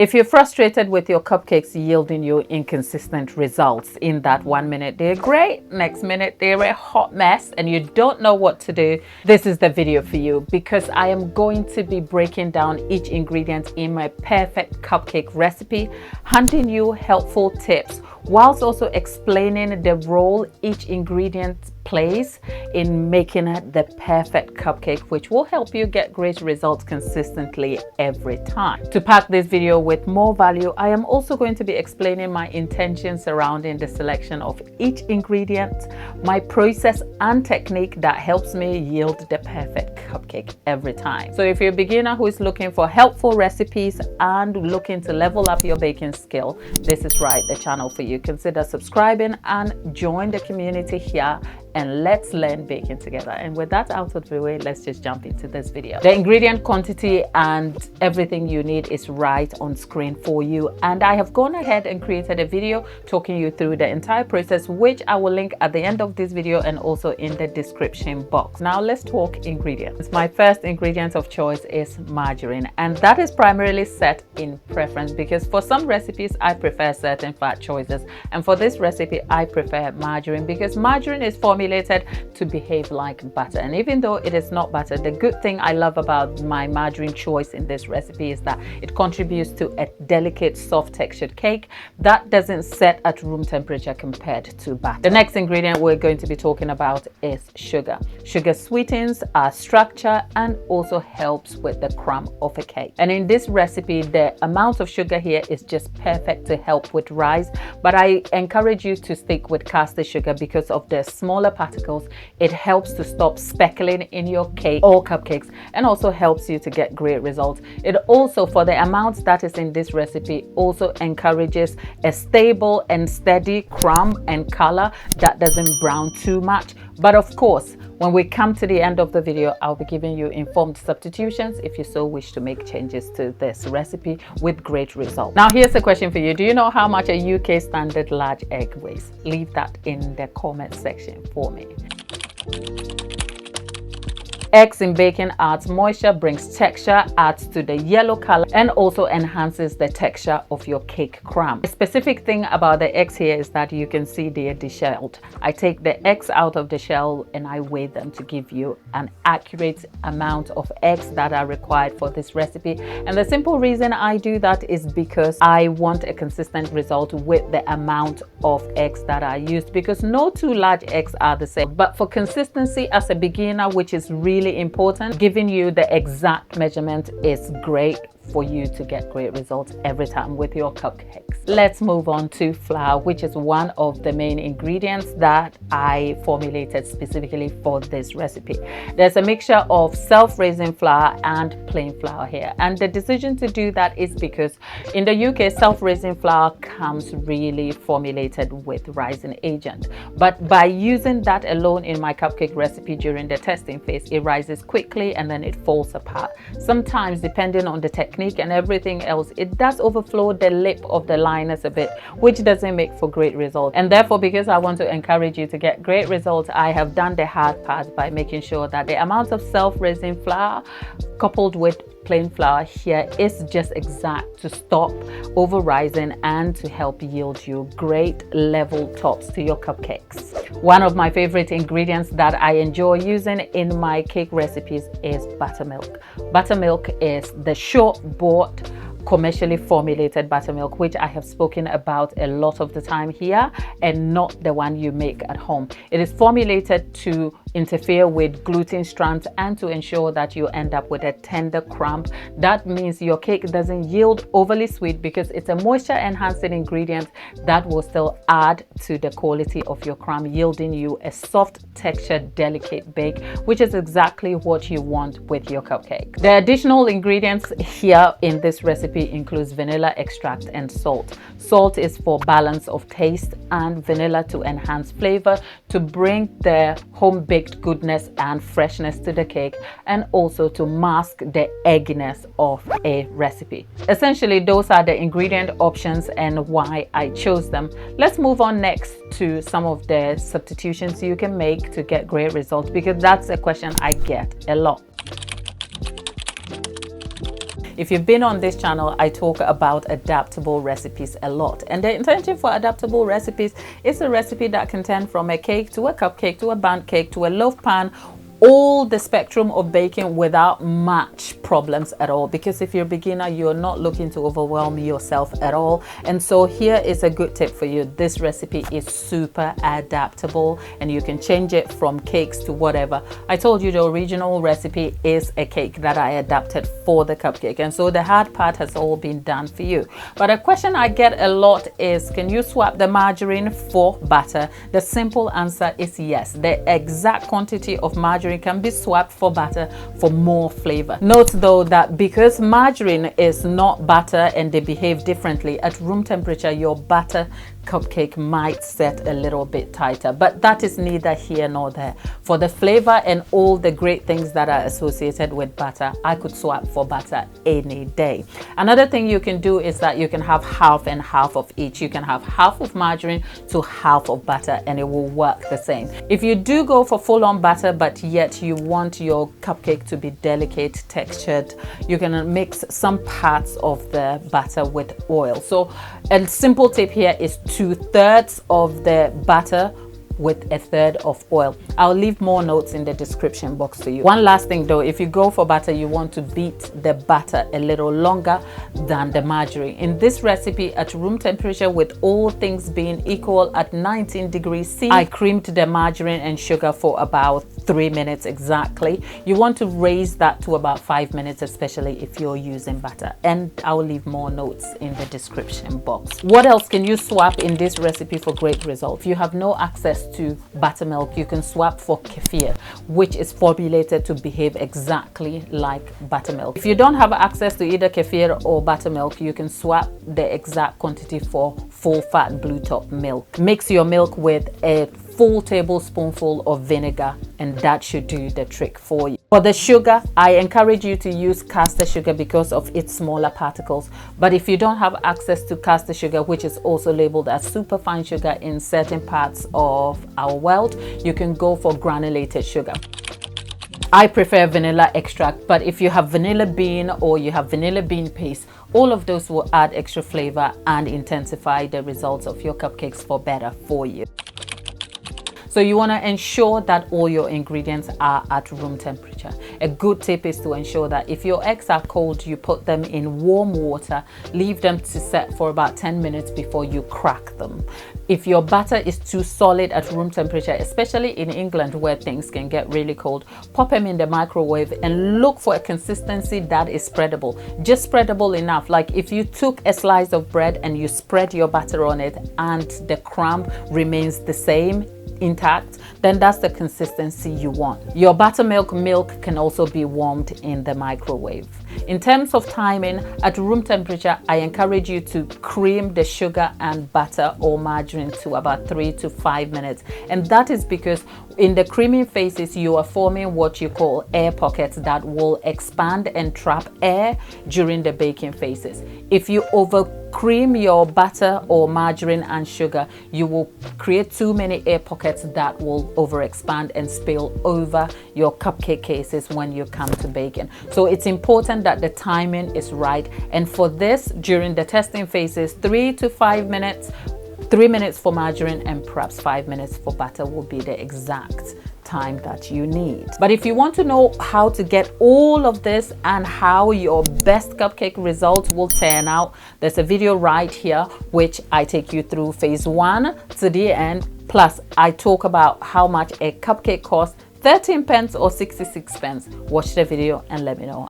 If you're frustrated with your cupcakes yielding you inconsistent results, in that 1 minute they're great, next minute they're a hot mess and you don't know what to do, this is the video for you, because I am going to be breaking down each ingredient in my perfect cupcake recipe, handing you helpful tips whilst also explaining the role each ingredient plays in making it the perfect cupcake, which will help you get great results consistently every time. To pack this video with more value, I am also going to be explaining my intentions surrounding the selection of each ingredient, my process and technique that helps me yield the perfect cupcake every time. So if you're a beginner who is looking for helpful recipes and looking to level up your baking skill, this is the channel for you. Consider subscribing and join the community here, and let's learn baking together. And with that out of the way, let's just jump into this video. The ingredient quantity and everything you need is right on screen for you, and I have gone ahead and created a video talking you through the entire process, which I will link at the end of this video and also in the description box. Now let's talk ingredients. My first ingredient of choice is margarine, and that is primarily set in preference because for some recipes I prefer certain fat choices, and for this recipe I prefer margarine because margarine is formulated to behave like butter. And even though it is not butter, the good thing I love about my margarine choice in this recipe is that it contributes to a delicate, soft textured cake that doesn't set at room temperature compared to butter. The next ingredient we're going to be talking about is sugar. Sugar sweetens our structure and also helps with the crumb of a cake. And in this recipe, the amount of sugar here is just perfect to help with rise, but I encourage you to stick with caster sugar because of the smaller particles. It helps to stop speckling in your cake or cupcakes and also helps you to get great results. It also, for the amount that is in this recipe, also encourages a stable and steady crumb and color that doesn't brown too much. But of course, when we come to the end of the video, I'll be giving you informed substitutions if you so wish to make changes to this recipe with great results. Now here's a question for you. Do you know how much a UK standard large egg weighs? Leave that in the comment section for me. Eggs in baking adds moisture, brings texture, adds to the yellow color, and also enhances the texture of your cake crumb. The specific thing about the eggs here is that you can see they are deshelled. I take the eggs out of the shell and I weigh them to give you an accurate amount of eggs that are required for this recipe. And the simple reason I do that is because I want a consistent result with the amount of eggs that are used, because no two large eggs are the same. But for consistency as a beginner, which is really important, giving you the exact measurement is great for you to get great results every time with your cupcakes. Let's move on to flour, which is one of the main ingredients that I formulated specifically for this recipe. There's a mixture of self-raising flour and plain flour here, and the decision to do that is because in the UK, self-raising flour comes really formulated with rising agent, but by using that alone in my cupcake recipe during the testing phase, it rises quickly and then it falls apart. Sometimes, depending on the technique and everything else, it does overflow the lip of the liners a bit, which doesn't make for great results. And therefore, because I want to encourage you to get great results, I have done the hard part by making sure that the amount of self-raising flour coupled with plain flour here is just exact to stop over rising and to help yield you great level tops to your cupcakes. One of my favorite ingredients that I enjoy using in my cake recipes is buttermilk. Buttermilk is the short-bought commercially formulated buttermilk, which I have spoken about a lot of the time here, and not the one you make at home. It is formulated to interfere with gluten strands and to ensure that you end up with a tender crumb. That means your cake doesn't yield overly sweet because it's a moisture enhancing ingredient that will still add to the quality of your crumb, yielding you a soft textured delicate bake, which is exactly what you want with your cupcake. The additional ingredients here in this recipe includes vanilla extract and salt. Salt is for balance of taste, and vanilla to enhance flavor, to bring the home-baked goodness and freshness to the cake, and also to mask the egginess of a recipe. Essentially, those are the ingredient options and why I chose them. Let's move on next to some of the substitutions you can make to get great results, because that's a question I get a lot. If you've been on this channel, I talk about adaptable recipes a lot, and the intention for adaptable recipes is a recipe that can turn from a cake to a cupcake to a bundt cake to a loaf pan, all the spectrum of baking without much problems at all. Because if you're a beginner, you're not looking to overwhelm yourself at all. And so here is a good tip for you. This recipe is super adaptable and you can change it from cakes to whatever. I told you the original recipe is a cake that I adapted for the cupcake, and so the hard part has all been done for you. But a question I get a lot is, can you swap the margarine for butter? The simple answer is yes. The exact quantity of margarine can be swapped for butter for more flavor. Note though that because margarine is not butter and they behave differently, at room temperature your butter cupcake might set a little bit tighter, but that is neither here nor there. For the flavor and all the great things that are associated with butter, I could swap for butter any day. Another thing you can do is that you can have half and half of each. You can have half of margarine to half of butter and it will work the same. If you do go for full-on butter but yet you want your cupcake to be delicate textured, you can mix some parts of the butter with oil. So a simple tip here is 2/3 of the butter with 1/3 of oil. I'll leave more notes in the description box for you. One last thing though, if you go for butter, you want to beat the butter a little longer than the margarine. In this recipe, at room temperature with all things being equal at 19 degrees C, I creamed the margarine and sugar for about 3 minutes exactly. You want to raise that to about 5 minutes, especially if you're using butter, and I'll leave more notes in the description box. What else can you swap in this recipe for great results? If you have no access to buttermilk, you can swap for kefir, which is formulated to behave exactly like buttermilk. If you don't have access to either kefir or buttermilk, you can swap the exact quantity for full fat blue top milk. Mix your milk with a full tablespoonful of vinegar and that should do the trick for you. For the sugar, I encourage you to use caster sugar because of its smaller particles. But if you don't have access to caster sugar, which is also labeled as superfine sugar in certain parts of our world, you can go for granulated sugar. I prefer vanilla extract, but if you have vanilla bean or you have vanilla bean paste, all of those will add extra flavor and intensify the results of your cupcakes for better for you. So you want to ensure that all your ingredients are at room temperature. A good tip is to ensure that if your eggs are cold, you put them in warm water, leave them to set for about 10 minutes before you crack them. If your butter is too solid at room temperature, especially in England where things can get really cold, pop them in the microwave and look for a consistency that is spreadable. Just spreadable enough. Like if you took a slice of bread and you spread your butter on it and the crumb remains the same, intact, then that's the consistency you want. Your buttermilk milk can also be warmed in the microwave. In terms of timing, at room temperature, I encourage you to cream the sugar and butter or margarine to about 3 to 5 minutes. And that is because in the creaming phases, you are forming what you call air pockets that will expand and trap air during the baking phases. If you over cream your butter or margarine and sugar, you will create too many air pockets that will overexpand and spill over your cupcake cases when you come to baking. So it's important that the timing is right, and for this, during the testing phases, 3 to 5 minutes, 3 minutes for margarine and perhaps 5 minutes for butter will be the exact time that you need. But if you want to know how to get all of this and how your best cupcake results will turn out, there's a video right here which I take you through phase 1 to the end. Plus I talk about how much a cupcake costs, 13 pence or 66 pence. Watch the video and let me know.